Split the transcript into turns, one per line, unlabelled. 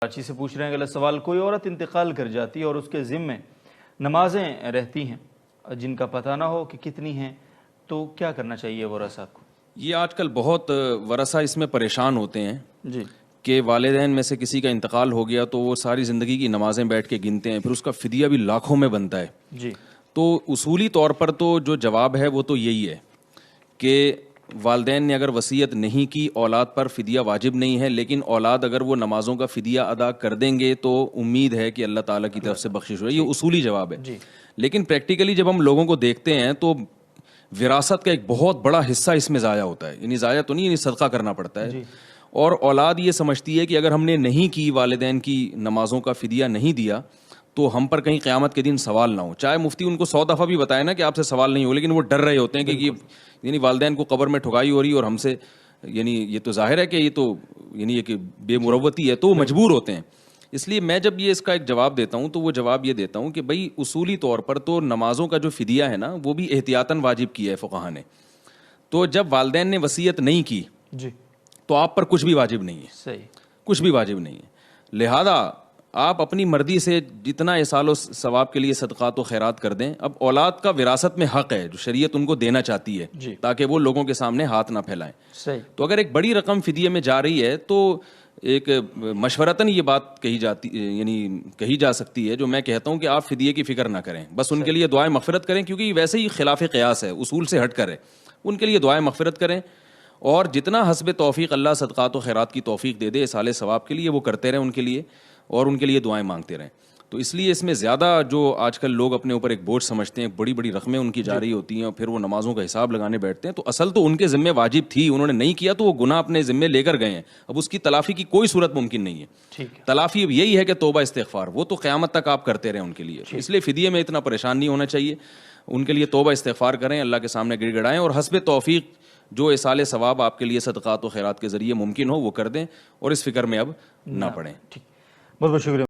کراچی سے پوچھ رہے ہیں اگلا سوال، کوئی عورت انتقال کر جاتی ہے اور اس کے ذمے نمازیں رہتی ہیں جن کا پتہ نہ ہو کہ کتنی ہیں، تو کیا کرنا چاہیے ورثاء کو؟
یہ آج کل بہت ورثاء اس میں پریشان ہوتے ہیں
جی،
کہ والدین میں سے کسی کا انتقال ہو گیا تو وہ ساری زندگی کی نمازیں بیٹھ کے گنتے ہیں، پھر اس کا فدیہ بھی لاکھوں میں بنتا ہے۔
جی،
تو اصولی طور پر تو جو جواب ہے وہ تو یہی ہے کہ والدین نے اگر وصیت نہیں کی، اولاد پر فدیہ واجب نہیں ہے، لیکن اولاد اگر وہ نمازوں کا فدیہ ادا کر دیں گے تو امید ہے کہ اللہ تعالیٰ کی طرف سے بخشش ہو۔ یہ اصولی جواب ہے۔
جی،
لیکن پریکٹیکلی جب ہم لوگوں کو دیکھتے ہیں تو وراثت کا ایک بہت بڑا حصہ اس میں ضائع ہوتا ہے، یعنی ضائع تو نہیں، یعنی صدقہ کرنا پڑتا ہے۔
جی،
اور اولاد یہ سمجھتی ہے کہ اگر ہم نے نہیں کی، والدین کی نمازوں کا فدیہ نہیں دیا تو ہم پر کہیں قیامت کے دن سوال نہ ہو۔ چاہے مفتی ان کو 100 دفعہ بھی بتائے نا کہ آپ سے سوال نہیں ہو، لیکن وہ ڈر رہے ہوتے ہیں کہ یعنی والدین کو قبر میں ٹھکائی ہو رہی ہے اور ہم سے، یعنی یہ تو ظاہر ہے کہ یہ تو یعنی کہ بے مروتی ہے، تو وہ مجبور ہوتے ہیں۔ اس لیے میں جب یہ اس کا ایک جواب دیتا ہوں تو وہ جواب یہ دیتا ہوں کہ بھائی اصولی طور پر تو نمازوں کا جو فدیہ ہے نا وہ بھی احتیاطاً واجب کیا ہے فقہا نے۔ تو جب والدین نے وصیت نہیں کی
جی،
تو آپ پر کچھ بھی واجب نہیں ہے،
صحیح،
کچھ بھی واجب نہیں ہے۔ لہذا آپ اپنی مرضی سے جتنا احسال و ثواب کے لیے صدقات و خیرات کر دیں۔ اب اولاد کا وراثت میں حق ہے جو شریعت ان کو دینا چاہتی ہے
جی،
تاکہ وہ لوگوں کے سامنے ہاتھ نہ پھیلائیں۔
صحیح،
تو اگر ایک بڑی رقم فدیے میں جا رہی ہے تو ایک مشورتاً یہ بات کہی جا سکتی ہے جو میں کہتا ہوں کہ آپ فدیے کی فکر نہ کریں، بس ان کے لیے دعائیں مغفرت کریں، کیونکہ یہ ویسے ہی خلاف قیاس ہے، اصول سے ہٹ کر ہے۔ ان کے لیے دعائیں مغفرت کریں اور جتنا حسب توفیق اللہ صدقات و خیرات کی توفیق دے دے اصال ثواب کے لیے وہ کرتے رہیں ان کے لیے، اور ان کے لیے دعائیں مانگتے رہیں۔ تو اس لیے اس میں زیادہ جو آج کل لوگ اپنے اوپر ایک بوجھ سمجھتے ہیں، بڑی بڑی رقمیں ان کی جا رہی ہوتی ہیں اور پھر وہ نمازوں کا حساب لگانے بیٹھتے ہیں، تو اصل تو ان کے ذمہ واجب تھی، انہوں نے نہیں کیا تو وہ گناہ اپنے ذمہ لے کر گئے ہیں۔ اب اس کی تلافی کی کوئی صورت ممکن نہیں ہے۔
ٹھیک ہے،
تلافی اب یہی ہے کہ توبہ استغفار، وہ تو قیامت تک آپ کرتے رہیں ان کے لیے۔ اس لیے فدیے میں اتنا پریشان نہیں ہونا چاہیے، ان کے لیے توبہ استغفار کریں، اللہ کے سامنے گڑ گڑائیں اور حسب توفیق جو اصال ثواب آپ کے لیے صدقات و خیرات کے ذریعے ممکن ہو وہ کر دیں اور اس فکر میں اب نہ پڑیں۔
ٹھیک، بہت بہت شکریہ۔